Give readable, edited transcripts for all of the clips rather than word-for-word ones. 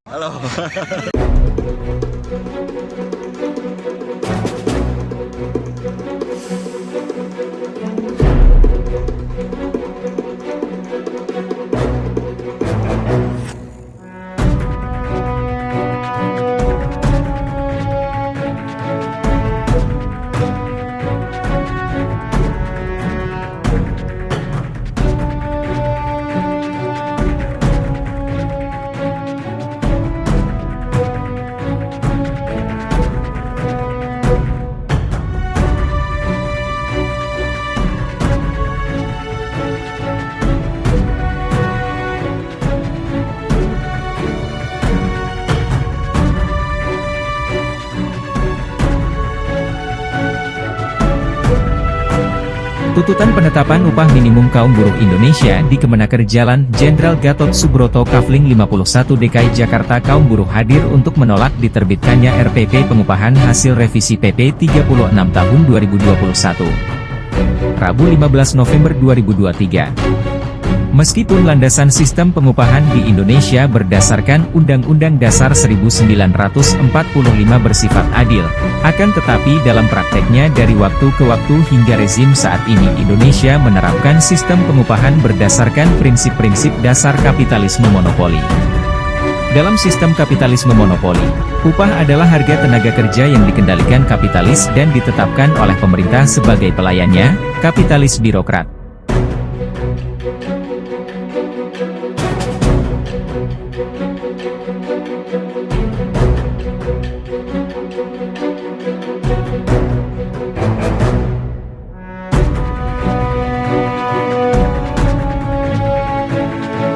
Halo. Tuntutan penetapan upah minimum kaum buruh Indonesia di Kemenaker Jalan Jenderal Gatot Subroto Kafling 51 DKI Jakarta. Kaum buruh hadir untuk menolak diterbitkannya RPP pengupahan hasil revisi PP 36 tahun 2021. Rabu 15 November 2023. Meskipun landasan sistem pengupahan di Indonesia berdasarkan Undang-Undang Dasar 1945 bersifat adil, akan tetapi dalam prakteknya dari waktu ke waktu hingga rezim saat ini Indonesia menerapkan sistem pengupahan berdasarkan prinsip-prinsip dasar kapitalisme monopoli. Dalam sistem kapitalisme monopoli, upah adalah harga tenaga kerja yang dikendalikan kapitalis dan ditetapkan oleh pemerintah sebagai pelayannya, kapitalis birokrat.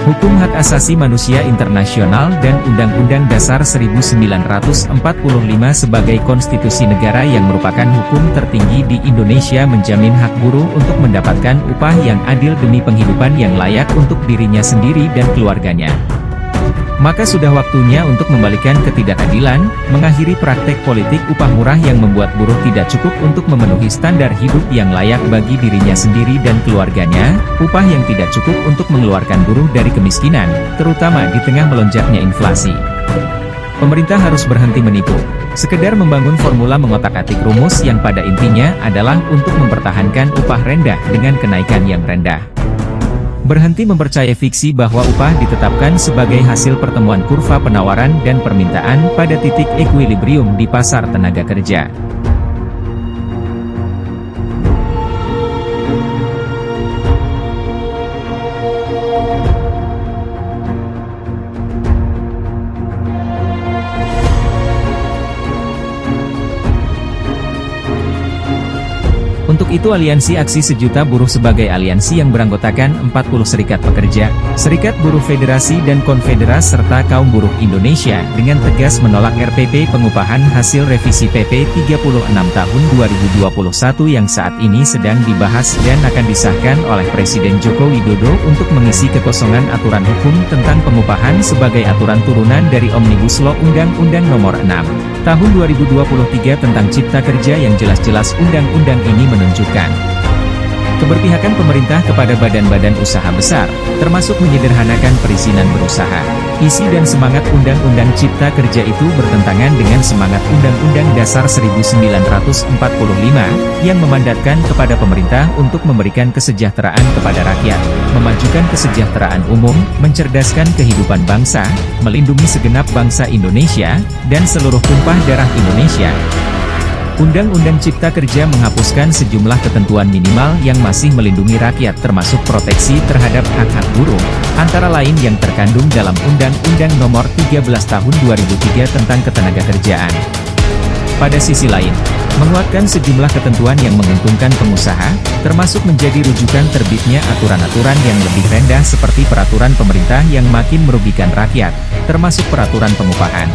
Hukum Hak Asasi Manusia Internasional dan Undang-Undang Dasar 1945 sebagai konstitusi negara yang merupakan hukum tertinggi di Indonesia menjamin hak buruh untuk mendapatkan upah yang adil demi penghidupan yang layak untuk dirinya sendiri dan keluarganya. Maka sudah waktunya untuk membalikan ketidakadilan, mengakhiri praktek politik upah murah yang membuat buruh tidak cukup untuk memenuhi standar hidup yang layak bagi dirinya sendiri dan keluarganya, upah yang tidak cukup untuk mengeluarkan buruh dari kemiskinan, terutama di tengah melonjaknya inflasi. Pemerintah harus berhenti menipu, sekedar membangun formula mengotak-atik rumus yang pada intinya adalah untuk mempertahankan upah rendah dengan kenaikan yang rendah. Berhenti mempercayai fiksi bahwa upah ditetapkan sebagai hasil pertemuan kurva penawaran dan permintaan pada titik ekuilibrium di pasar tenaga kerja. Untuk itu Aliansi Aksi Sejuta Buruh sebagai aliansi yang beranggotakan 40 serikat pekerja, serikat buruh federasi dan konfederasi serta kaum buruh Indonesia dengan tegas menolak RPP pengupahan hasil revisi PP 36 tahun 2021 yang saat ini sedang dibahas dan akan disahkan oleh Presiden Joko Widodo untuk mengisi kekosongan aturan hukum tentang pengupahan sebagai aturan turunan dari Omnibus Law Undang-Undang Nomor 6 Tahun 2023 tentang Cipta Kerja yang jelas-jelas undang-undang ini menunjukkan keberpihakan pemerintah kepada badan-badan usaha besar, termasuk menyederhanakan perizinan berusaha. Isi dan semangat Undang-Undang Cipta Kerja itu bertentangan dengan semangat Undang-Undang Dasar 1945, yang memandatkan kepada pemerintah untuk memberikan kesejahteraan kepada rakyat, memajukan kesejahteraan umum, mencerdaskan kehidupan bangsa, melindungi segenap bangsa Indonesia, dan seluruh tumpah darah Indonesia. Undang-Undang Cipta Kerja menghapuskan sejumlah ketentuan minimal yang masih melindungi rakyat termasuk proteksi terhadap hak-hak buruh, antara lain yang terkandung dalam Undang-Undang Nomor 13 Tahun 2003 tentang Ketenagakerjaan. Pada sisi lain, menguatkan sejumlah ketentuan yang menguntungkan pengusaha, termasuk menjadi rujukan terbitnya aturan-aturan yang lebih rendah seperti peraturan pemerintah yang makin merugikan rakyat, termasuk peraturan pengupahan.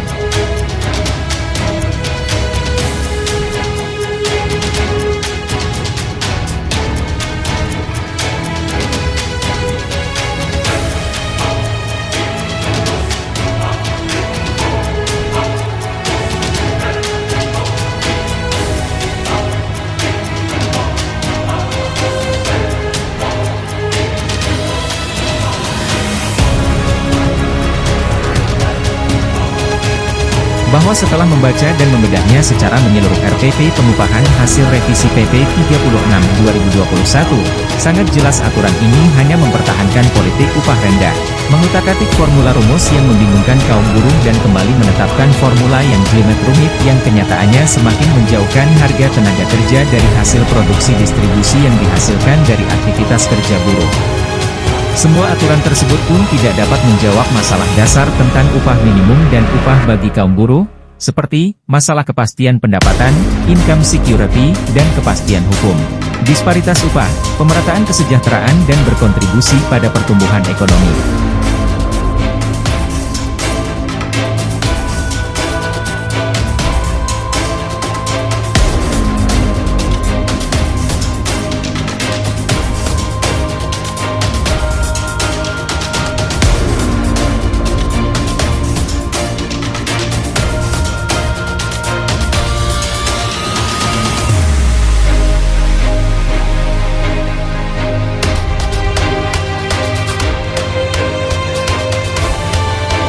bahwa setelah membaca dan membedahnya secara menyeluruh RPP pengupahan hasil revisi PP 36/2021, sangat jelas aturan ini hanya mempertahankan politik upah rendah, mengutak-atik formula rumus yang membingungkan kaum buruh dan kembali menetapkan formula yang jelimet rumit yang kenyataannya semakin menjauhkan harga tenaga kerja dari hasil produksi distribusi yang dihasilkan dari aktivitas kerja buruh. Semua aturan tersebut pun tidak dapat menjawab masalah dasar tentang upah minimum dan upah bagi kaum buruh, seperti masalah kepastian pendapatan, income security, dan kepastian hukum, disparitas upah, pemerataan kesejahteraan dan berkontribusi pada pertumbuhan ekonomi.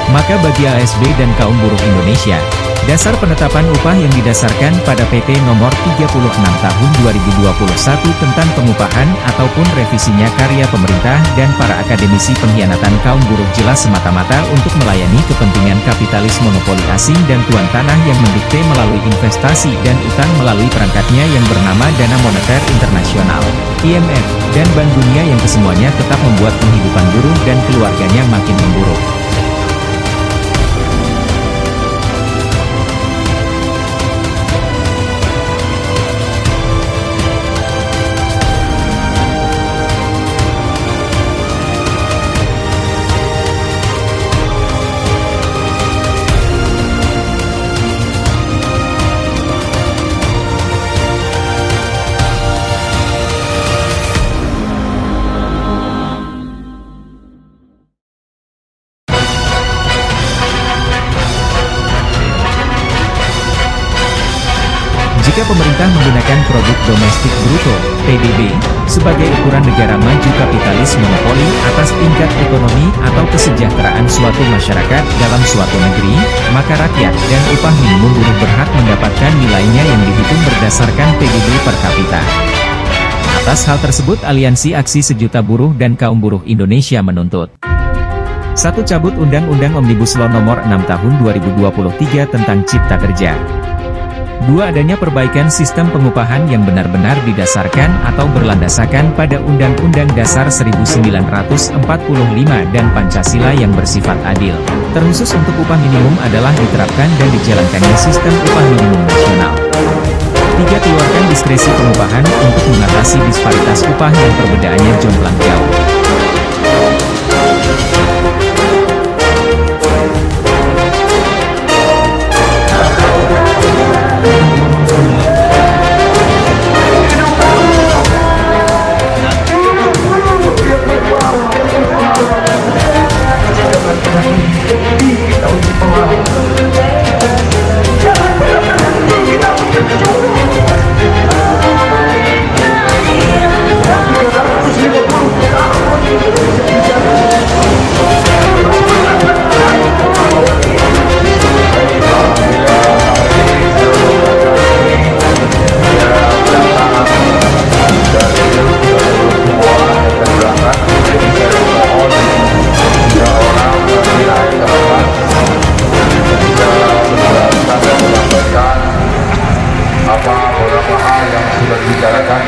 Maka bagi ASB dan kaum buruh Indonesia, dasar penetapan upah yang didasarkan pada PP nomor 36 tahun 2021 tentang pengupahan ataupun revisinya karya pemerintah dan para akademisi pengkhianatan kaum buruh jelas semata-mata untuk melayani kepentingan kapitalis monopoli asing dan tuan tanah yang mendikte melalui investasi dan utang melalui perangkatnya yang bernama Dana Moneter Internasional, IMF, dan Bank Dunia yang kesemuanya tetap membuat penghidupan buruh dan keluarganya makin memburuk. Jika pemerintah menggunakan produk domestik bruto, PDB, sebagai ukuran negara maju kapitalis monopoli atas tingkat ekonomi atau kesejahteraan suatu masyarakat dalam suatu negeri, maka rakyat dan upah minimum buruh berhak mendapatkan nilainya yang dihitung berdasarkan PDB per kapita. Atas hal tersebut Aliansi Aksi Sejuta Buruh dan Kaum Buruh Indonesia menuntut 1. Cabut Undang-Undang Omnibus Law Nomor 6 Tahun 2023 tentang Cipta Kerja. 2. Adanya perbaikan sistem pengupahan yang benar-benar didasarkan atau berlandaskan pada Undang-Undang Dasar 1945 dan Pancasila yang bersifat adil. Terkhusus untuk upah minimum adalah diterapkan dan dijalankannya sistem upah minimum nasional. 3. Keluarkan diskresi pengupahan untuk mengatasi disparitas upah yang perbedaannya jomplang jauh.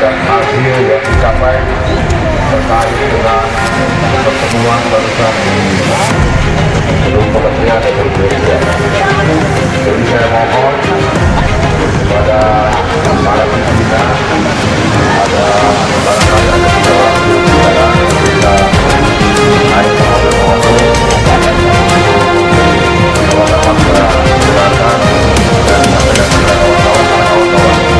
Dan hasil yang dicapai terkait dengan pertemuan barusan di gedung Kementerian Indonesia. Jadi saya mohon kepada para pimpinan, ada barangkali ada bicara kita naik ke mobil kawan-kawan silakan dan sampaikan kepada kawan-kawan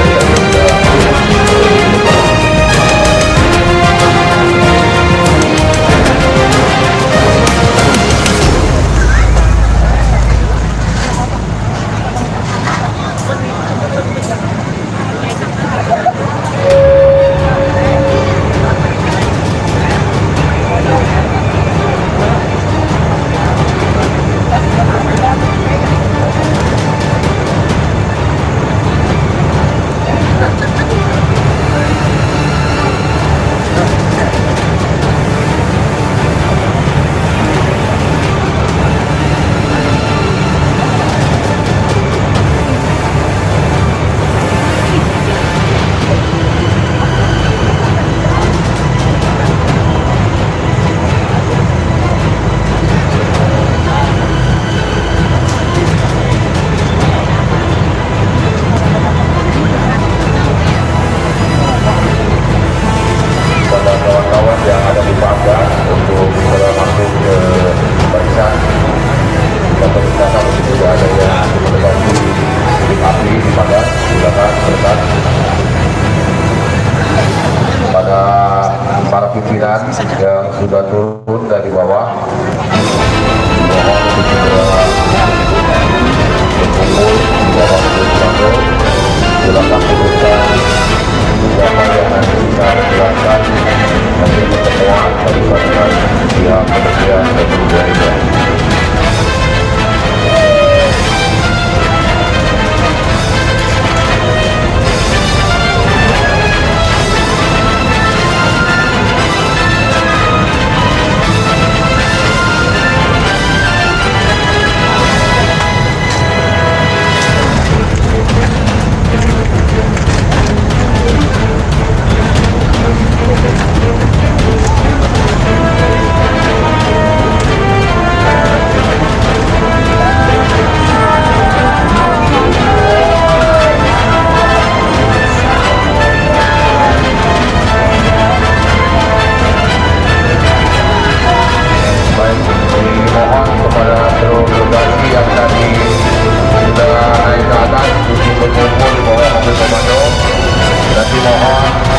pimpinan yang sudah turun dari bawah, mohon untuk segera berkumpul di bawah komando. Silakan turunkan siapa yang nanti bisa menjelaskan hasil pertemuan melibatkan pihak Kementerian Kebudayaan.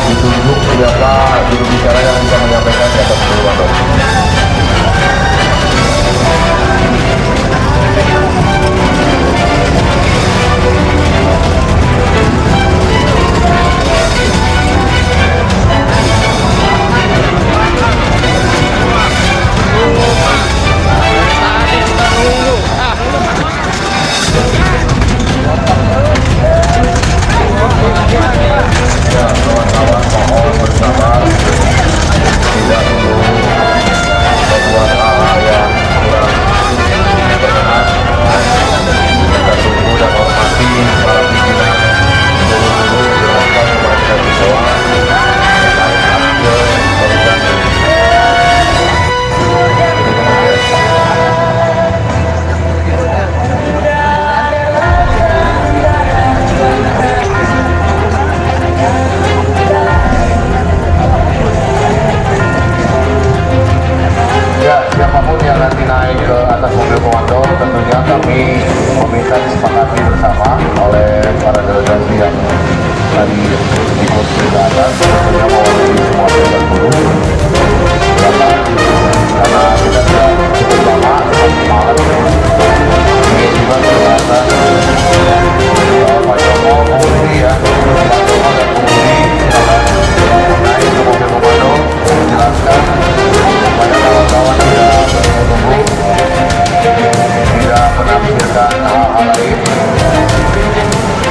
Ditunjuk siapa juru bicara yang bisa menyampaikan di atas komando. Ya, kawan-kawan mohon bersabar, tidak perlu membuat hal yang kurang berkenan. Kita tunggu dan hormati para pimpinan guru-guru gerakan kepada siswa terkait hasil organisasi. Ya, siapapun yang nanti naik ke atas mobil komando, tentunya kami meminta disepakati bersama oleh para delegasi yang tadi ikut ke atas, tentunya mewakili semua serikat buruh. Silakan, karena kita sudah cukup lama, malam ini juga kelihatan Pak Jomo Budi ya, Pak Jomo dan Budi, silakan naik ke mobil komando, menjelaskan kepada kawan-kawan yang menunggu, tidak menafsirkan hal-hal lain.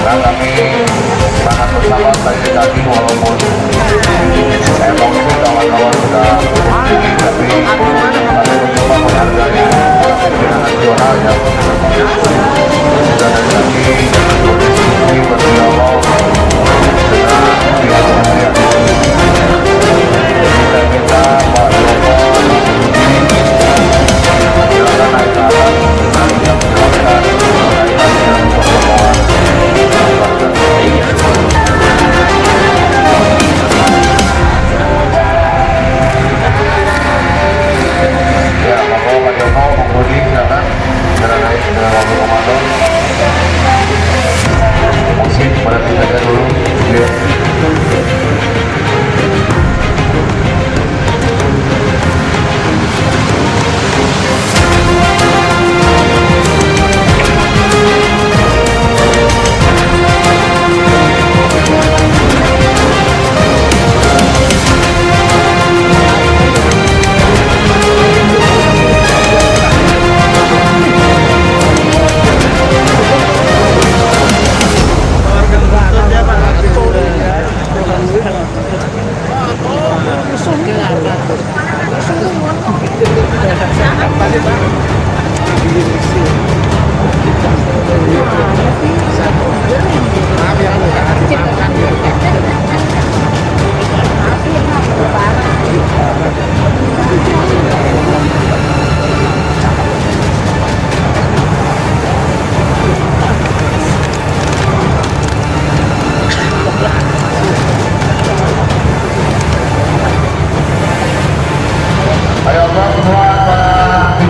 Dan kami sangat bersabar tadi walaupun emosi kawan-kawan sudah tinggi, tapi kami mencoba menghargai pimpinan nasional yang sudah dari tadi berdiskusi, berdialog dengan pihak kementerian. Kita minta Pak Joko silakan naik ke atas dan yang menjelaskan mengenai hasil pertemuan ya, monggo Pak Joko, Pak Budi, silakan segera naik ke mobil komando. Musik pada kita dulu, ya.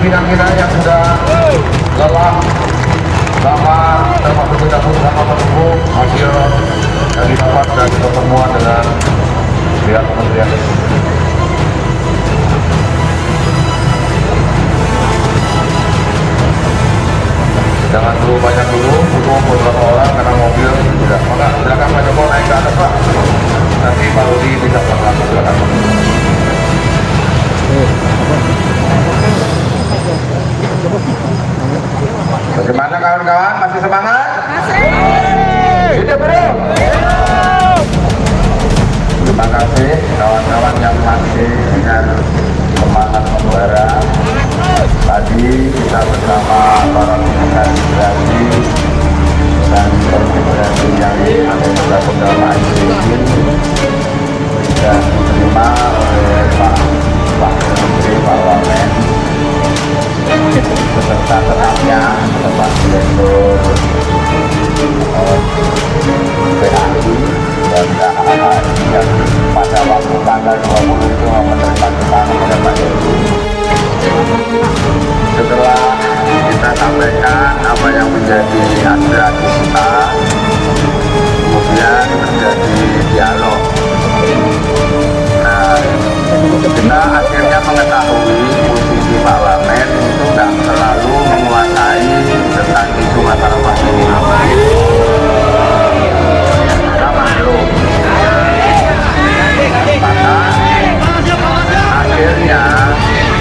pimpinan kita yang sudah lelah sama termasuk kita pun sama menunggu hasil yang didapat dari pertemuan dengan pihak kementerian. semangat? Hidup bro. Terima kasih kawan-kawan yang masih dengan semangat membara. Tadi kita bersama para organisasi dan organisasi yang ada tergabung dalam ICC dan diterima oleh Pak Menteri Pak Wamen beserta tetapnya Pak Direktur PAI dan KAI yang pada waktu tanggal 20 itu menerima kita kepada Pak Direktur. Setelah kita sampaikan apa yang menjadi aspirasi kita, kemudian terjadi dialog. Nah, kita akhirnya mengetahui posisi Pak Wamen itu nggak terlalu menguasai tentang isu masalah ini. Kita maklum. Maka akhirnya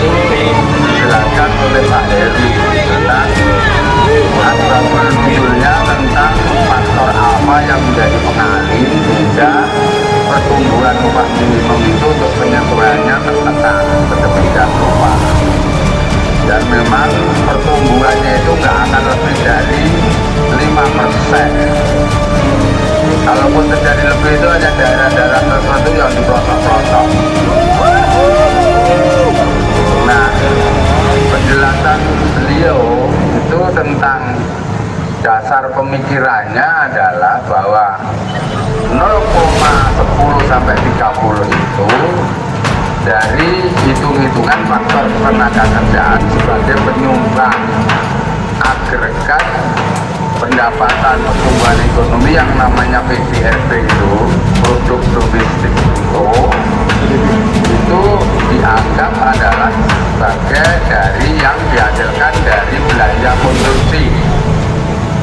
itu dijelaskan oleh Pak Heri tentang aturan judulnya tentang faktor apa yang menjadi pengalih sehingga pertumbuhan upah minimum itu untuk penyesuaiannya tertekan sedemikian rupa. Dan memang pertumbuhannya itu nggak akan lebih dari 5%. Kalaupun terjadi lebih itu hanya daerah-daerah tertentu yang di pelosok-pelosok. Nah, penjelasan beliau itu tentang dasar pemikirannya adalah bahwa 0,10 sampai 30 itu dari hitung-hitungan faktor tenaga kerjaan sebagai penyumbang agregat pendapatan pertumbuhan ekonomi yang namanya PDRB itu, produk domestik itu dianggap adalah sebagai dari yang dihasilkan dari belanja konsumsi.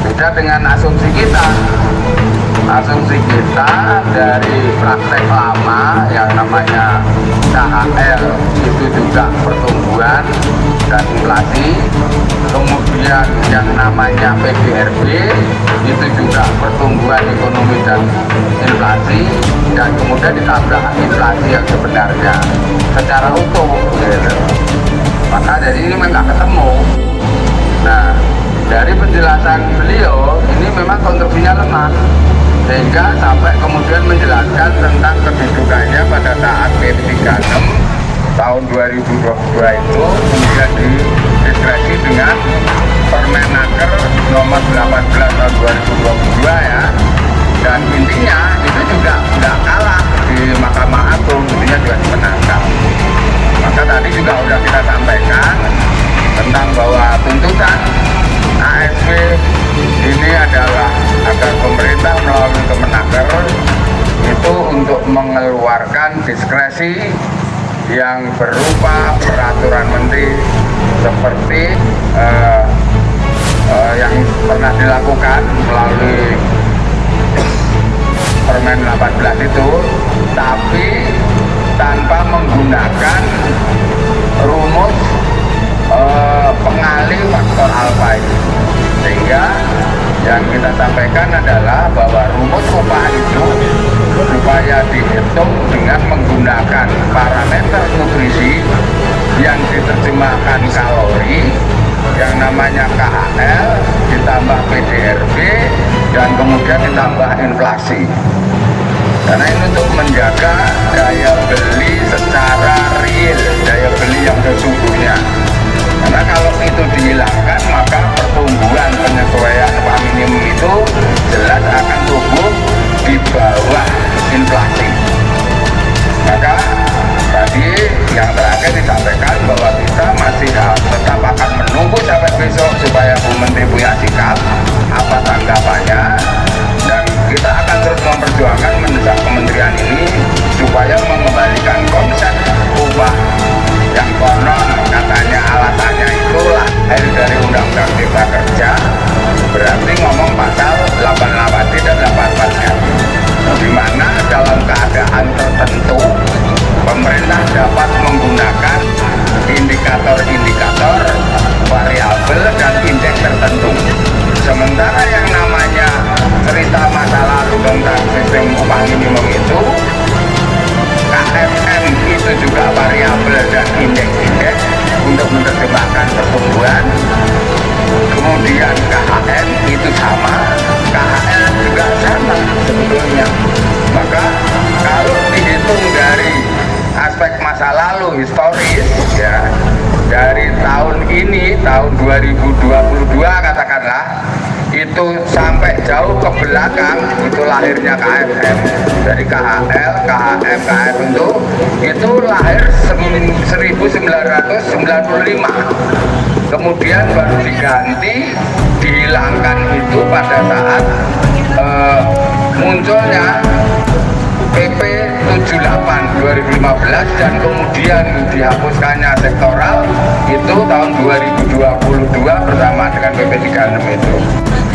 Beda dengan asumsi kita. Asumsi kita dari praktek lama yang namanya KHL itu juga pertumbuhan dan inflasi. Kemudian yang namanya PDRB itu juga pertumbuhan ekonomi dan inflasi, dan kemudian ditambah inflasi yang sebenarnya secara utuh gitu. Maka jadi ini memang nggak ketemu. Nah, dari penjelasan beliau ini memang konstruksinya lemah, sehingga sampai kemudian menjelaskan tentang kedudukannya pada saat P36 tahun 2022 itu kemudian diskresi dengan Permenaker nomor 18 tahun 2022 ya. Dan intinya itu juga nggak kalah di Mahkamah Agung, intinya juga dimenangkan. Maka tadi juga sudah kita sampaikan tentang bahwa tuntutan ASP ini adalah agar pemerintah melalui Kemenaker itu untuk mengeluarkan diskresi yang berupa peraturan menteri seperti yang pernah dilakukan melalui Permen 18 itu, tapi tanpa menggunakan rumus pengalih faktor alfa itu. Sehingga yang kita sampaikan adalah bahwa rumus upah itu supaya dihitung dengan menggunakan parameter nutrisi yang diterjemahkan kalori, yang namanya KHL ditambah PDRB dan kemudian ditambah inflasi. Karena ini untuk menjaga daya beli secara real, daya beli yang sesungguhnya. Karena kalau itu dihilangkan, maka pertumbuhan penyesuaian upah minimum itu jelas akan tumbuh di bawah inflasi. Maka tadi yang terakhir disampaikan bahwa kita masih tetap akan menunggu sampai besok supaya Bu Menteri punya sikap apa tanggapannya, dan kita akan terus memperjuangkan mendesak kementerian ini supaya mengembalikan konsep upah yang konon katanya alasannya itu lahir dari Undang-Undang Cipta Kerja, berarti ngomong pasal 88 dan 84 di mana dalam keadaan historis ya, dari tahun ini, tahun 2022 katakanlah, itu sampai jauh ke belakang itu lahirnya KFM. Dari KHL, KHM, KF itu lahir 1995, kemudian baru diganti, dihilangkan itu pada saat munculnya PP 78 2015 dan kemudian dihapuskannya sektoral itu tahun 2022 bersama dengan PP 36 itu.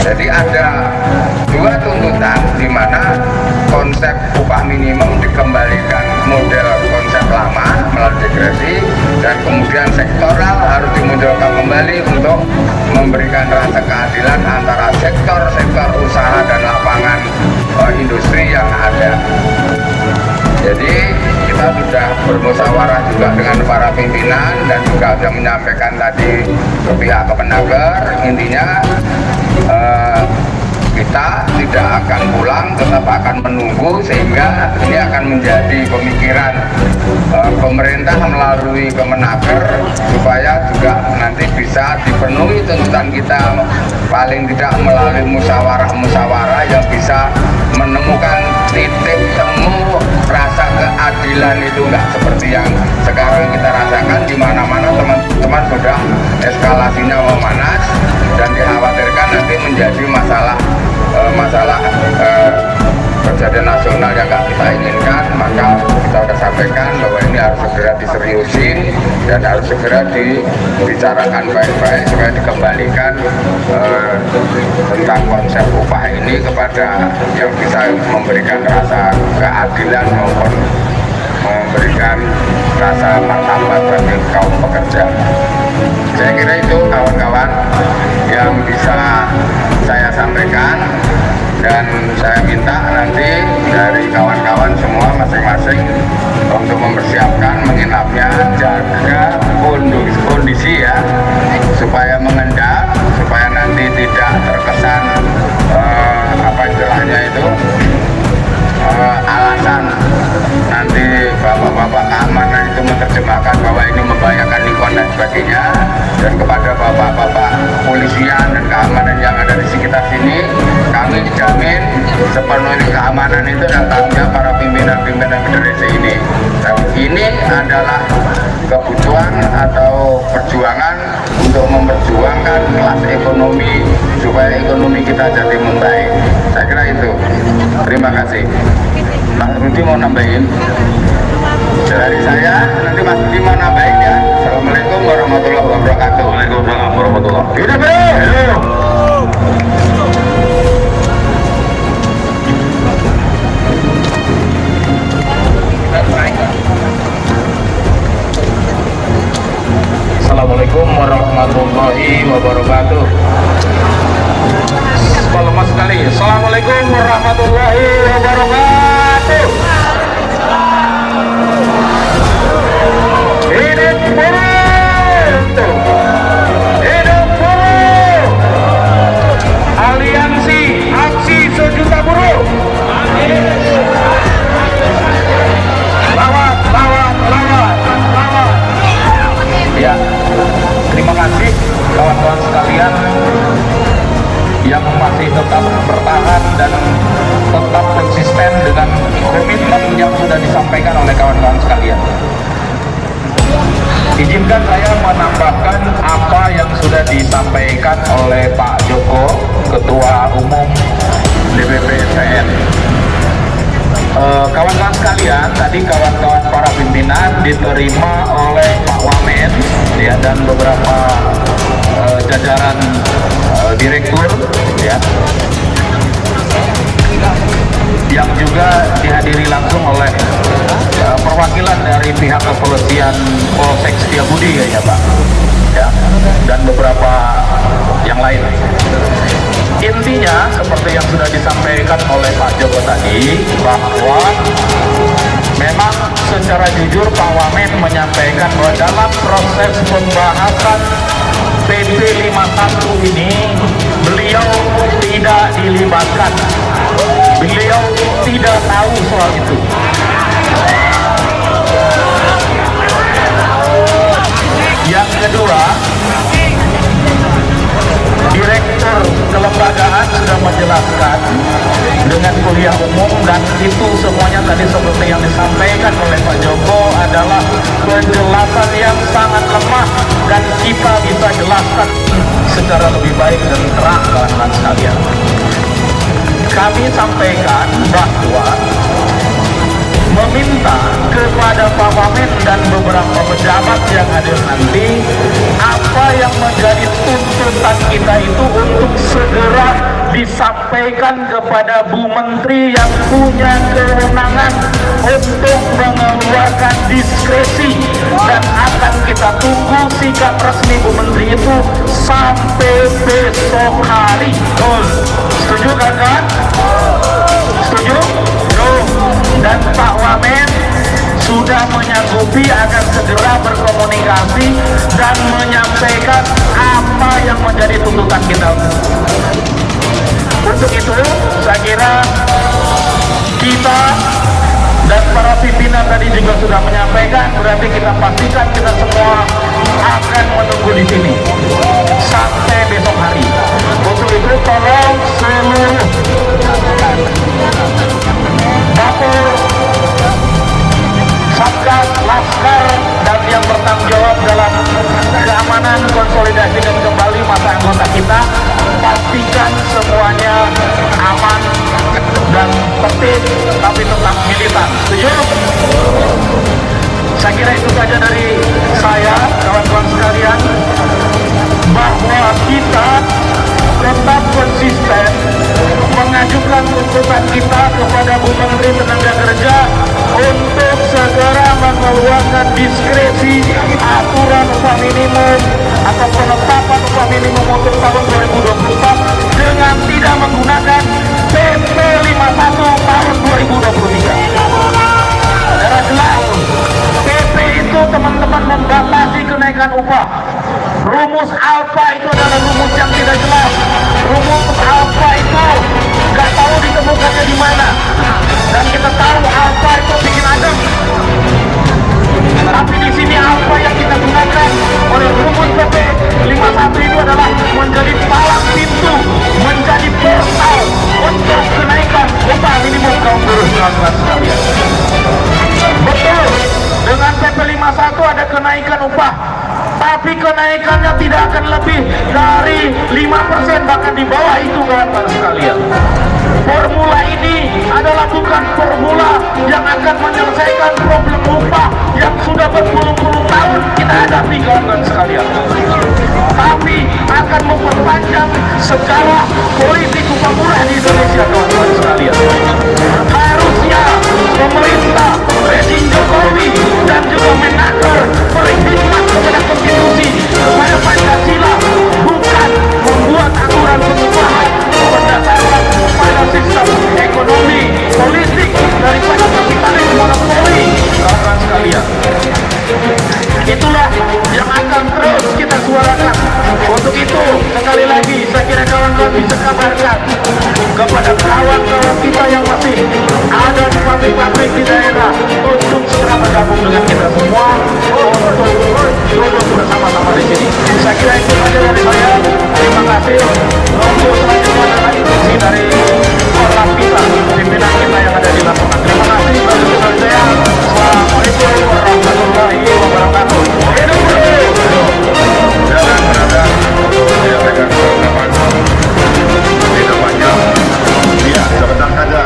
Jadi ada dua tuntutan di mana konsep upah minimum dikembalikan model konsep lama melalui degresi, dan kemudian sektoral harus dimunculkan kembali untuk memberikan rasa keadilan antara sektor-sektor usaha dan lapangan industri yang ada. Jadi kita sudah bermusyawarah juga dengan para pimpinan dan juga sudah menyampaikan tadi ke pihak Kemenaker, intinya kita tidak akan pulang, tetap akan menunggu, sehingga ini akan menjadi pemikiran pemerintah melalui Kemenaker supaya juga nanti bisa dipenuhi tuntutan kita, paling tidak melalui musyawarah-musyawarah yang bisa menemukan titik temu rasa keadilan itu, enggak seperti yang sekarang kita rasakan di mana-mana teman-teman sudah eskalasinya memanas dan dikhawatirkan nanti menjadi masalah kejadian nasional yang nggak kita inginkan. Maka kita sudah sampaikan bahwa ini harus segera diseriusin dan harus segera dibicarakan baik-baik supaya dikembalikan tentang konsep upah ini kepada yang bisa memberikan rasa keadilan maupun memberikan rasa martabat bagi kaum pekerja. Saya kira itu kawan-kawan yang bisa saya sampaikan, dan saya minta nanti dari kawan-kawan semua masing-masing untuk mempersiapkan menginapnya, jaga kondisi ya, supaya mengendap, supaya nanti tidak terkesan apa istilahnya itu alasan nanti bapak-bapak keamanan itu menerjemahkan bahwa ini membahayakan lingkungan dan sebagainya. Dan kepada bapak-bapak polisian dan keamanan yang ada di sekitar sini, kami jamin sepenuhnya keamanan itu datangnya para pimpinan-pimpinan federasi ini. Dan ini adalah kebutuhan atau perjuangan untuk memperjuangkan kelas ekonomi supaya ekonomi kita jadi membaik. Saya kira itu. Terima kasih. Mas Rudi mau nambahin? Dari saya, nanti Mas Rudi mau nambahin ya. Assalamualaikum warahmatullahi wabarakatuh. Waalaikumsalam warahmatullahi wabarakatuh. Assalamualaikum warahmatullahi wabarakatuh. Selamat sekali. Assalamualaikum warahmatullahi wabarakatuh. Hidup buruh, hidup buruh. Aliansi Aksi Sejuta Buruh. Lawan, lawan, lawan, lawan. Ya, terima kasih kawan-kawan sekalian yang masih tetap bertahan dan tetap konsisten dengan komitmen yang sudah disampaikan oleh kawan-kawan sekalian. Izinkan saya menambahkan apa yang sudah disampaikan oleh Pak Joko, Ketua Umum DPP SPN. Kawan-kawan sekalian, tadi kawan-kawan para pimpinan diterima oleh Pak Wamen ya, dan beberapa jajaran direktur ya, yang juga dihadiri langsung oleh perwakilan dari pihak kepolisian Polsek Setiabudi ya Pak ya, dan beberapa yang lain. Intinya seperti yang sudah disampaikan oleh Pak Joko tadi, bahwa memang secara jujur Pak Wamen menyampaikan bahwa dalam proses pembahasan PP 51 ini beliau tidak dilibatkan, beliau tidak tahu soal itu. disampaikan oleh Pak Joko adalah penjelasan yang sangat lemah dan kita bisa jelaskan secara lebih baik dan terang kawan-kawan sekalian. Kami sampaikan bahwa meminta kepada Pak Wamen dan beberapa pejabat yang hadir nanti, apa yang menjadi tuntutan kita itu untuk segera disampaikan kepada Bu Menteri yang punya kewenangan untuk mengeluarkan diskresi, dan akan kita tunggu sikap resmi Bu Menteri itu sampai besok hari. Setuju kan? Setuju? Dan Pak Wamen sudah menyanggupi akan segera berkomunikasi dan menyampaikan apa yang menjadi tuntutan kita. Untuk itu, saya kira kita dan para pimpinan tadi juga sudah menyampaikan, berarti kita pastikan kita semua akan menunggu di sini sampai besok hari. Untuk itu, tolong seluruh dapur, satgas, laskar, dan yang bertanggung jawab dalam keamanan, konsolidasi dan kembali masa anggota kita, pastikan semuanya aman dan tertib, tapi tetap militan. Setuju? Saya kira itu saja dari saya, kawan-kawan sekalian, bahwa kita tetap konsisten mengajukan tuntutan kita kepada Bu Menteri Tenaga Kerja untuk segera mengeluarkan diskresi aturan upah minimum atau penetapan upah minimum untuk tahun 2024 dengan tidak menggunakan PP 51 tahun 2023. Secara jelas, PP itu teman-teman membatasi kenaikan upah. Rumus alfa itu adalah rumus yang tidak jelas. Rumus alfa itu nggak tahu ditemukannya di mana. Dan kita tahu alfa itu bikin adem. Tapi di sini alfa yang kita gunakan oleh rumus PP 51 itu adalah menjadi palang pintu, menjadi portal untuk kenaikan upah minimum kaum buruh sekalian. Betul, dengan PP 51 ada kenaikan upah, tapi kenaikannya tidak akan lebih dari 5%, bahkan di bawah itu kawan-kawan sekalian. Formula ini adalah bukan formula yang akan menyelesaikan problem upah yang sudah berpuluh-puluh tahun kita hadapi kawan-kawan sekalian, tapi akan memperpanjang segala politik upah murah di Indonesia kawan-kawan sekalian. Harusnya pemerintah, rezim Jokowi dan juga Menaker berkhidmat kepada konstitusi, kepada Pancasila, bukan membuat aturan pengupahan berdasarkan pada sistem ekonomi politik daripada kapitalis monopoli kawan-kawan sekalian. Itulah yang akan terus kita suarakan. Untuk itu, sekali lagi saya kira kawan-kawan bisa kabarkan kepada kawan-kawan kita yang masih ada di pabrik-pabrik di daerah untuk segera bergabung dengan kita semua untuk duduk bersama-sama di sini. Saya kira itu saja dari saya. Terima kasih. Untuk selanjutnya adalah instruksi dari orang kita, pimpinan kita yang ada di lapangan. Terima kasih. Bagi saya, Assalamualaikum warahmatullahi wabarakatuh. Hidup bro. Jangan berada menyampaikan pendapat tidak panjang. Iya, sebentar saja.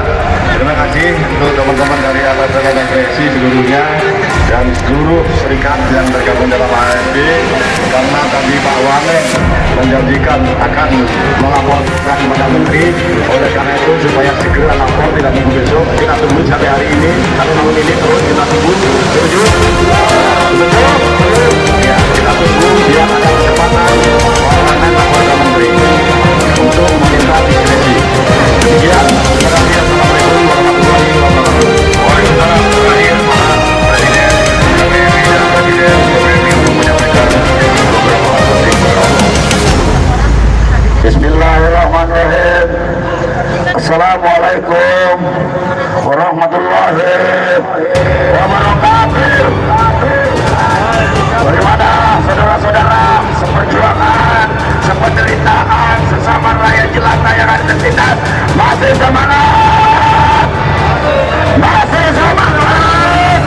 Terima kasih untuk teman-teman dari ALSP dan PSI seluruhnya dan seluruh serikat yang tergabung dalam ALSP, karena tadi Pak Wamen menjanjikan akan melaporkan kepada Menteri. Oleh karena itu supaya segera lapor, tidak tunggu besok, kita tunggu sampai hari ini, satu tahun ini terus kita tunggu. Setuju? Betul? Ya, kita tunggu biar ada kecepatan Wamen kepada Menteri untuk meminta diskresi. Demikian, terima kasih. Assalamualaikum warahmatullahi wabarakatuh. Waalaikumsalam. Terakhir, Pak Presiden, kami dan Presiden BPMI untuk menyampaikan beberapa hal penting. Bismillahirrahmanirrahim. Assalamualaikum warahmatullahi wabarakatuh. Bagaimana saudara-saudara seperjuangan, sependeritaan sesama rakyat jelata yang ada tertindas? Masih semangat? Masih semangat?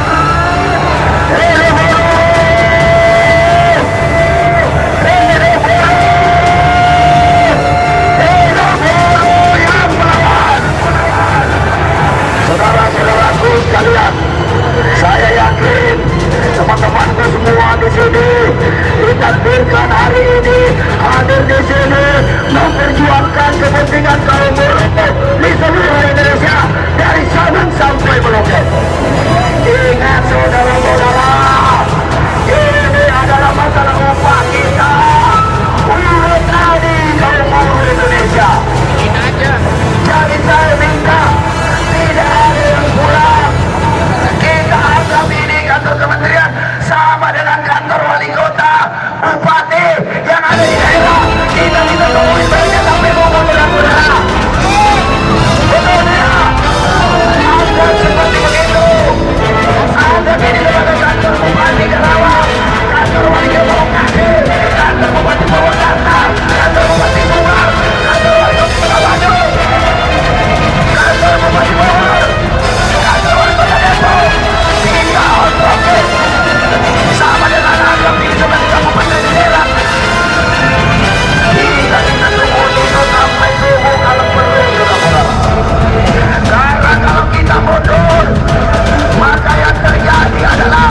semua di sini ditakdirkan hari ini hadir di sini memperjuangkan kepentingan kaum buruh di seluruh Indonesia dari Sabang sampai Merauke. Ingat saudara-saudara, ini adalah masalah upah kita. Urut tadi kaum buruh Indonesia. Jadi saya minta tidak ada yang kurang. Kita anggap ini kantor kementerian sama dengan kantor wali kota, bupati yang ada di daerah. Kita bisa temui saja sampai ngomong dengan saudara. Betul tidak? Anggap seperti begitu. Anggap ini sebagai kantor bupati Karawang, kantor wali kota Bekasi, kantor bupati Purwakarta, kantor bupati Subang, kantor wali kota Bandung, kantor bupati Bogor, kantor wali kota Depok. Kita oke sama dengan anggap ini sebagai kabupaten daerah. Kita tunggu dulu sampai subuh kalau perlu, saudara. Karena kalau kita mundur, maka yang terjadi adalah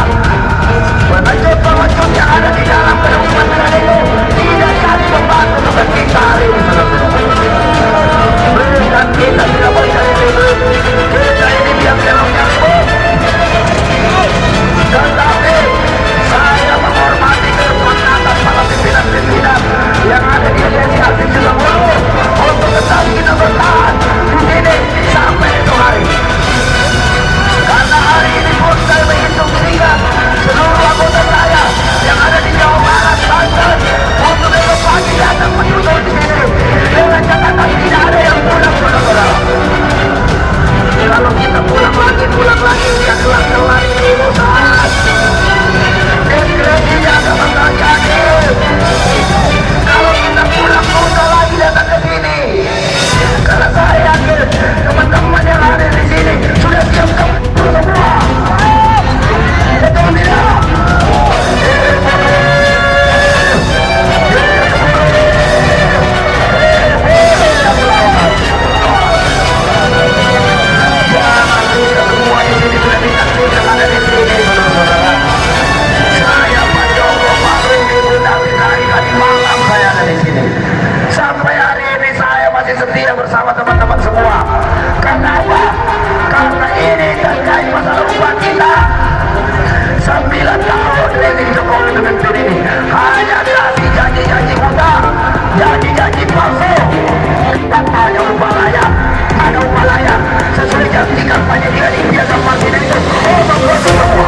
pengecut-pengecut yang ada di dalam kementerian itu tidak cari membantu dengan kita hari ini, saudara. Dan kita tidak boleh cari ribut. Kita ini biar jalannya ribut. Tetapi saya menghormati keselamatan para pimpinan-pimpinan yang ada di aliansi aksi juga buruh untuk tetap kita bertahan di sini sampai esok hari. Karena hari ini pun saya menghitung sehingga seluruh anggota saya yang ada di Jawa Barat, Banten, untuk besok pagi datang menyusul di sini dengan catatan tidak ada yang pulang, saudara-saudara. Kalau kita pulang lagi dia kelar-kelar ini urusan. Diskresinya akan terjadi. Kalau kita pulang mudah lagi datang ke sini. Karena saya yakin teman-teman yang ada di sini sudah siap-siap semua. Betul tidak? Setia bersama teman-teman semua. Kenapa? Karena ini terkait masalah upah kita. 9 tahun rezim Jokowi memimpin ini hanya dikasih janji-janji buta, janji-janji palsu. Hanya upah layak, ada upah layak sesuai janji kampanye dia di biasa presiden itu. Semua.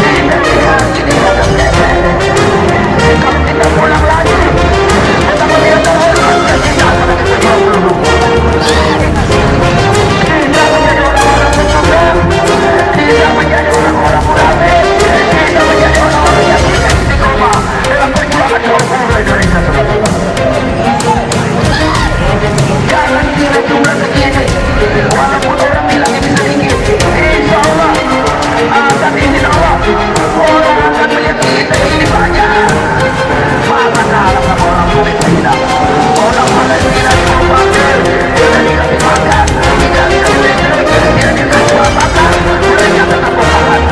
Kita lihat ini akan kepek. Kalau kita pulang lagi, kita melihat orang yang tidak akan kita dulu. Kita menjadi orang-orang bersyukur, kita menjadi orang-orang munafik, kita menjadi orang-orang yang tidak istiqomah dalam perjuangan kaum buruh Indonesia. Jangan kira jumlah segini, walaupun orang bilang ini sedikit, insya Allah akan izin Allah orang akan melihat kita ini banyak. Masa kalah sama orang Palestina. Orang Palestina dipanggil, tidak dikasih makan, tidak dikasih listrik, tidak dikasih makan, mereka tetap bertahan.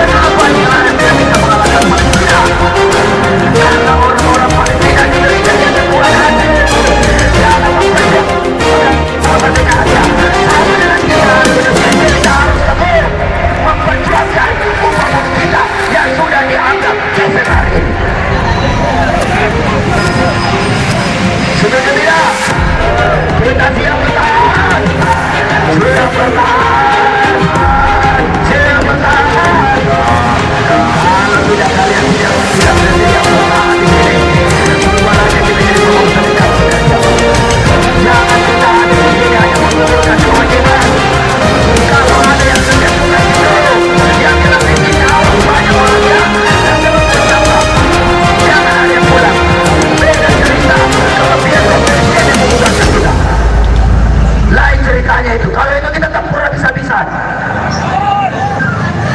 Kenapa Israel tidak bisa mengalahkan Palestina? Karena orang-orang Palestina diberikan yang kekuatan. Jangan mempercayai kemerdekaan sama dengan kita harus tetap memperjuangkan upah kita yang sudah dianggap geser hari ini. Sudah tidak? Kita siap bertahan. Sudah bertahan. Siap bertahan. Kalau tidak kalian tidak bertahan di sini, bagaimana kita jadi pengusaha di dalam kerajaan? Jangan kita ada di sini hanya mengumpulkan kewajiban. Kalau ada yang kerja-kerja itu, yang kena kita harus banyak orangnya dan terus berjambah. Jangan ada yang pulang. Beda cerita kalau dia kompetensi yang mengubahkan kita. Lain ceritanya itu. Kalau itu kita tempur habis-habisan.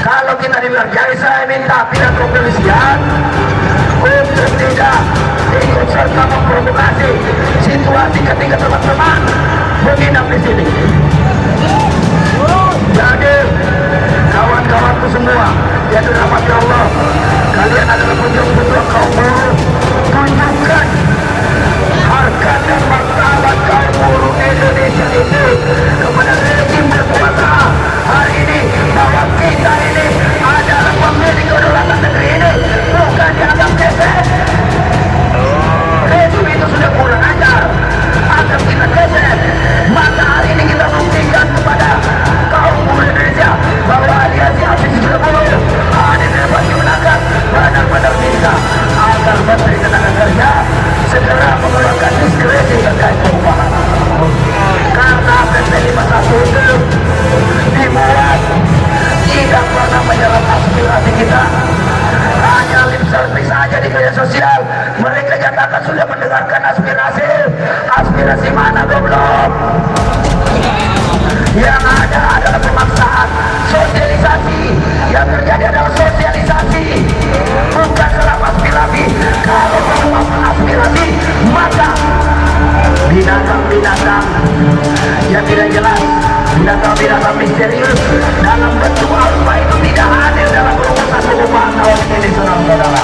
Kalau kita dibilang, jadi saya minta pihak kepolisian untuk tidak ikut serta memprovokasi situasi ketika teman-teman menginap di sini. Jadi kawan-kawanku semua dirasa misterius dalam bentuk apa itu tidak hadir dalam rumusan upah tahun ini, saudara-saudara.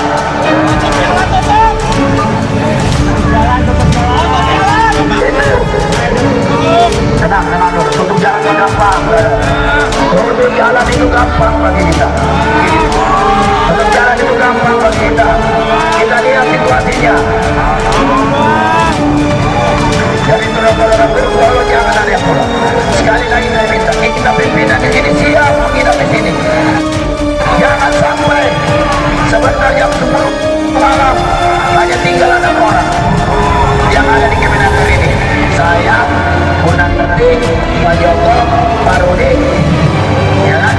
Tenang, dulu. Tutup jalan itu gampang. Tutup jalan itu gampang bagi kita. Tutup jalan itu gampang bagi kita. Kita lihat situasinya. Jadi saudara-saudara berkualo jangan ada yang pulang. Sekali lagi saya minta kita pimpinan di sini siap menginap di sini. Jangan sampai sebentar jam 10 malam hanya tinggal 6 orang yang ada di Kemenaker ini. Saya, Bunan Tetik, Pak Joko, Pak Rudi, ya kan?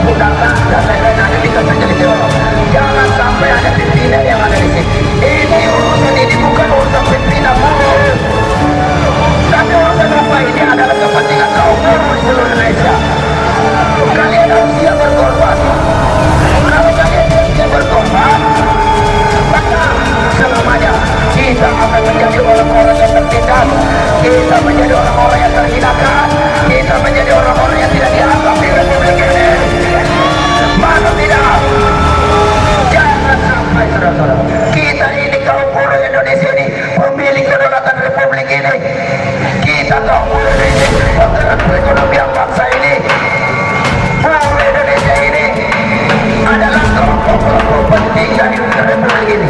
Bu Data dan lain-lain ada 3 saja di Jawa. Jangan sampai ada pimpinan yang ada di sini. Ini urusan ini bukan urusan pimpinan buruh. Tapi urusan apa ini adalah kepentingan kaum buruh di seluruh Indonesia. Kalian harus siap berkorban. Kalau kalian siap berkorban, maka selamanya kita akan menjadi orang-orang yang tertindas, kita menjadi orang-orang yang terhinakan, kita menjadi orang-orang yang tidak dianggap di Republik ini. Mana tidak? Jangan sampai saudara-saudara, kita ini kaum buruh Indonesia ini pemilik kedaulatan Republik ini. Kita kaum buruh Indonesia penggerak perekonomian bangsa ini. Buruh Indonesia ini adalah kelompok-kelompok penting dari Republik ini.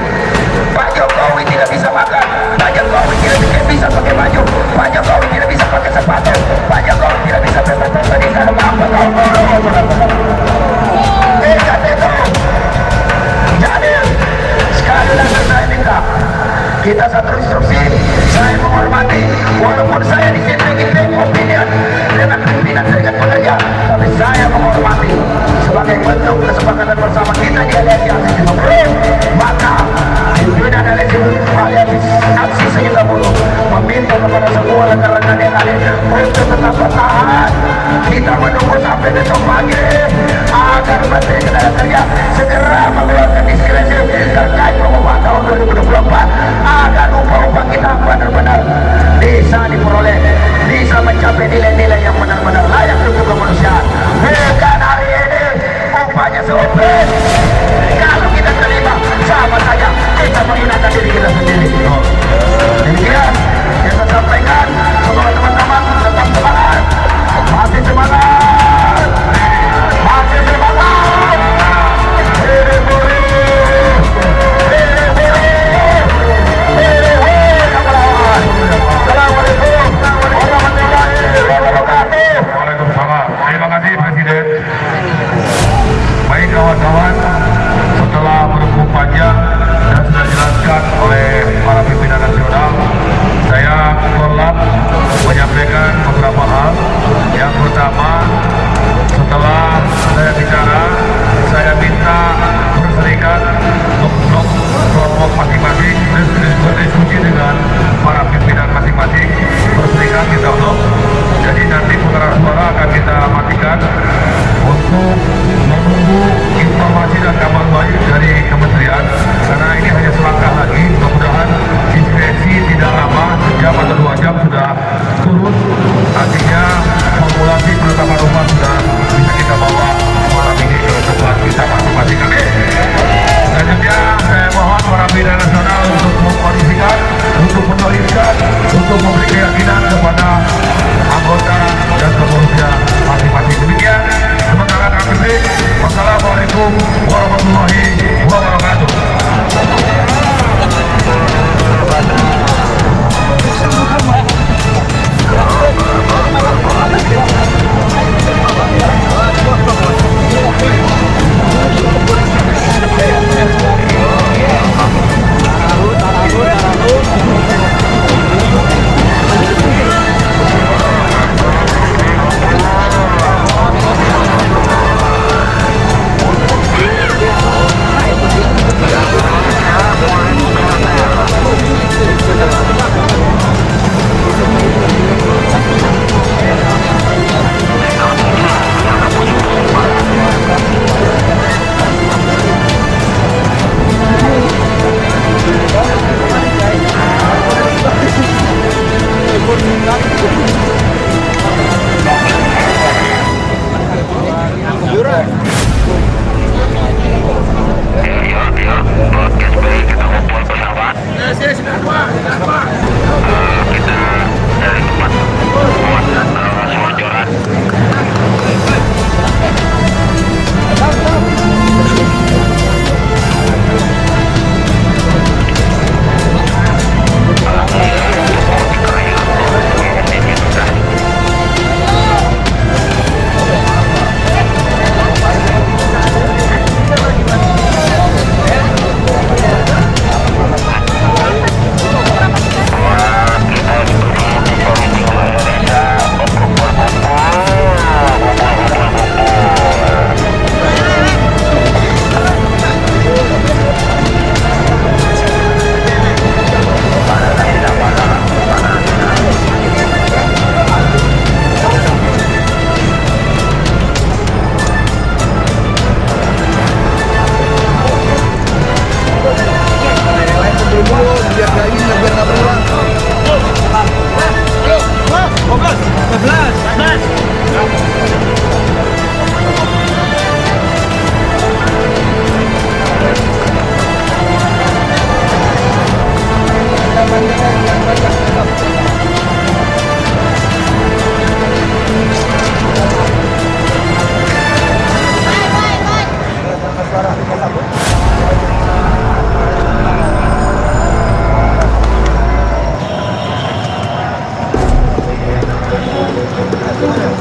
Pak Jokowi tidak bisa makan, Pak Jokowi tidak bisa pakai baju, Pak Jokowi tidak bisa pakai sepatu, Pak Jokowi tidak bisa berfoto di sana. Apa kaum buruh? Jadi sekali lagi saya minta kita satu instruksi. Saya menghormati walaupun saya di sini kita opinion dengan pimpinan serikat pekerja, tapi saya menghormati sebagai bentuk kesepakatan bersama kita di aliansi aksi 50. Maka pimpinan aliansi aksi sejuta buruh meminta kepada semua rekan-rekan yang ada untuk tetap bertahan. Kita menunggu sampai besok pagi agar Menteri Tenaga segera mengeluarkan diskresi terkait pengumuman tahun 2024 agar upah-upah kita benar-benar bisa diperoleh, bisa mencapai nilai-nilai yang benar-benar layak untuk kemanusiaan. Bukan hari ini upahnya seupet. Kalau kita terima sama saja kita menghinakan diri kita sendiri. Demikian yang saya sampaikan. Semoga teman-teman tetap semangat, masih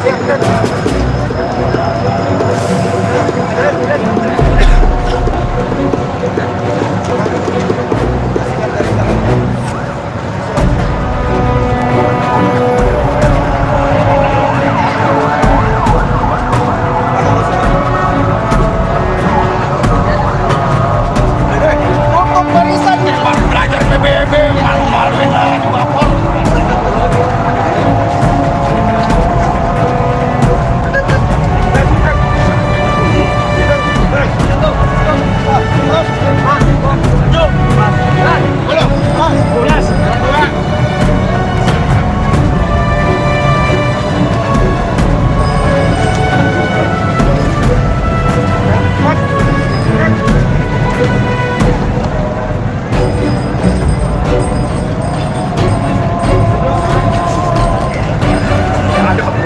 Untuk barisan belajar PBB malu-maluin lagi Bapak.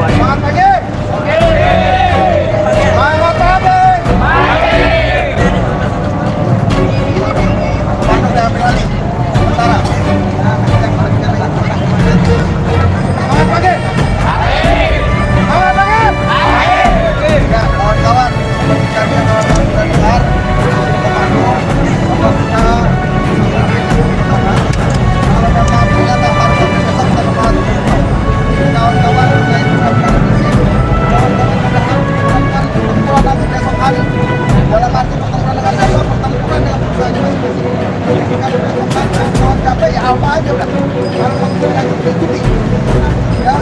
Semangat pagi. Semangat pagi. Semangat saya ambil alih. Sementara. Semangat pagi. Semangat pagi. Ya, kawan-kawan. Seperti yang kawan-kawan sudah dengar, komando untuk kita kalau memang ternyata harus besok kita semangat. Kawan-kawan yang kawan-kawan ada pertempuran nanti besok hari. Dalam arti pertempuran dengan apa? Pertempuran dengan perusahaan masing-masing. Jadi kalau besok hari kawan capek ya apa aja udah. Kalau menggunakan ikuti. Ya,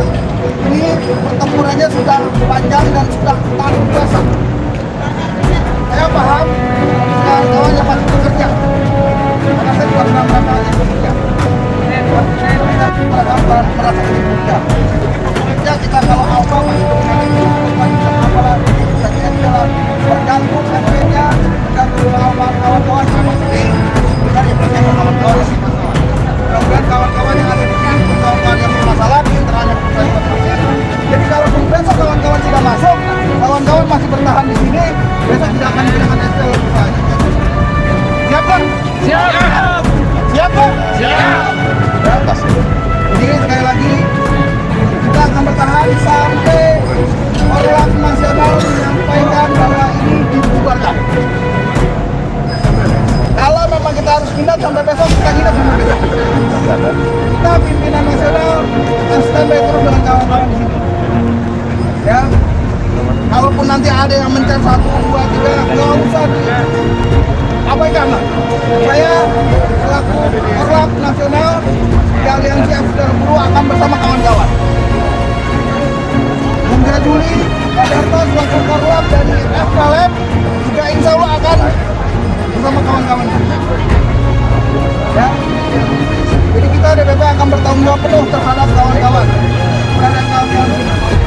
ini pertempurannya sudah panjang dan sudah tanggung basah. Saya paham kawan-kawan yang masih bekerja. Karena saya juga pernah merasakan bekerja. Saya merasa bekerja. Ya kita kalau apa masih bekerja apalah saja jalan berganggu kerjanya berganggu kawan-kawan sama sendiri bukan yang bekerja kawan-kawan sih masalah. Mudah-mudahan kawan-kawan yang ada di sini kawan-kawan yang bermasalah di internalnya perusahaan masing-masing. Jadi kalau besok kawan-kawan tidak masuk, kawan-kawan masih bertahan di sini, besok tidak akan kehilangan SPL perusahaan. Siap kan? Siap. Siap kan? Siap. Jadi sekali lagi kita akan bertahan sampai Ormas Nasional menyampaikan bahwa ini dibubarkan. Kalau memang kita harus pindah sampai besok, kita pindah sampai besok. Kita pimpinan nasional akan standby terus dengan kawan-kawan di sini. Ya, kalaupun nanti ada yang mencari 1, 2, 3, nggak usah diabaikan lah. Saya selaku Ormas Nasional di Aliansi Aksi Saudara Buruh akan bersama kawan-kawan. Hingga Juli, Pak Darto selaku Korlap dari FKLM juga insya Allah akan bersama kawan-kawan. Ya, jadi kita DPP akan bertanggung jawab penuh terhadap kawan-kawan. Karena kawan-kawan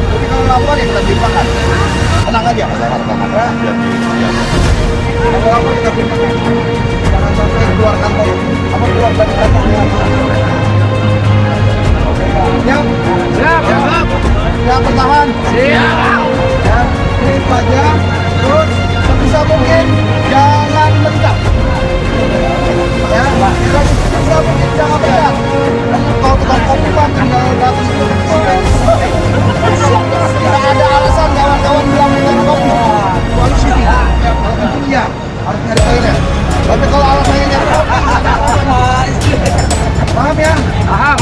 jadi kalau lapor ya kita timpakan. Tenang aja. Ya. Kalau lapor kita timpakan. Jangan sampai keluar kantor, keluar dari kantornya. Siap? Siap. Siap bertahan? Siap. Ya, ini saja. Terus sebisa mungkin jangan mentak. Ya, sebisa mungkin jangan mentak. Kalau tukang kopi pak tinggal datang itu. Tidak ada alasan kawan-kawan bilang tukang kopi. Kecuali sini. Itu iya, harus nyari toilet. Tapi kalau alasannya nyari kopi, paham ya? Paham.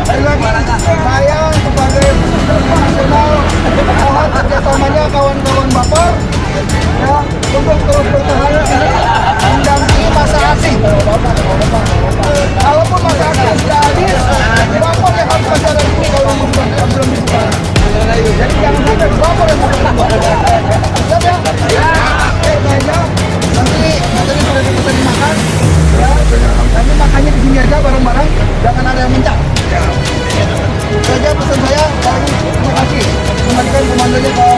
Sekali lagi, saya sebagai nasional mohon kerjasamanya kawan-kawan Bapak ya untuk terus bertahan ini mendampingi masa aksi. Kalaupun masa aksi sudah habis, Bapak yang harus masih ada di sini kalau belum dibuka. Jadi jangan sampai Bapak yang siap ya? Ya. Oke, aja. Nanti sudah bisa dimakan. Ya, nanti makannya di sini aja bareng-bareng, jangan ada yang mencak. Saja pesan saya, terima kasih. Kembalikan komandonya ke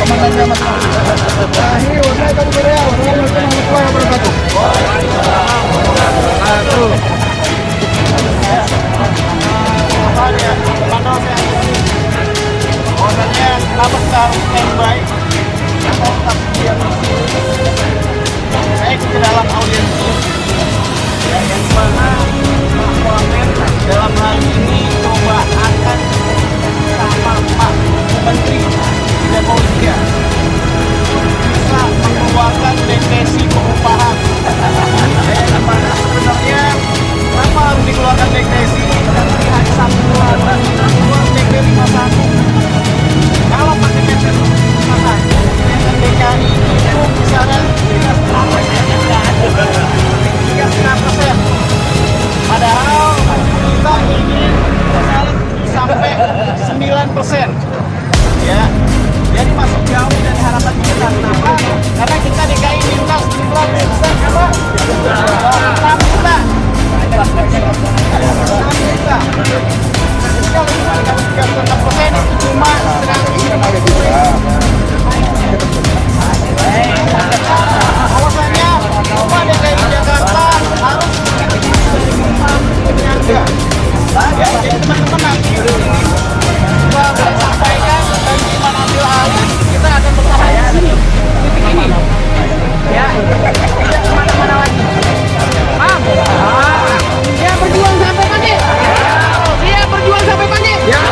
komandannya Mas. Akhir, wassalamualaikum warahmatullahi wabarakatuh. Bahwasannya kenapa kita harus standby? Kita tetap diam di sini. Saya ikut ke dalam audiensi yang mana dalam hal ini coba akan sama Pak Menteri tidak mau dia bisa mengeluarkan definisi pengupahan. Gimana sebenarnya kenapa harus dikeluarkan definisi? Di hari Sabtu keluar DP 51. Kalau pakai DP 51, DKI itu misalnya 3,5%. Padahal kita ingin sampai 9%. Ya, jadi masih jauh dari harapan kita. Kenapa? Karena kita DKI minta 9% apa? 6 juta. 6 juta. Jadi kalau dibandingkan 36% itu cuma setengah bahwasanya semua DKI Jakarta harus menyangga. Ya, jadi teman-teman nanti kita sampaikan dan kita ambil alih, kita akan bertahan di sini, titik ini. Ya, tidak kemana-mana lagi. Paham? Dia berjuang sampai mana? Dia berjuang sampai mana? Ya.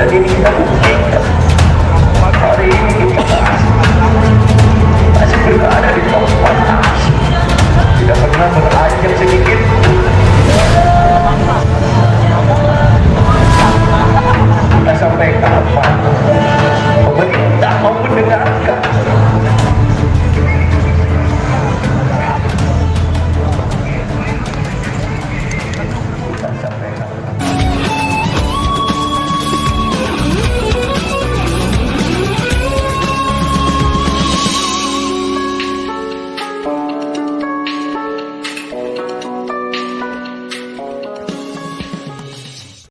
Dan ini kita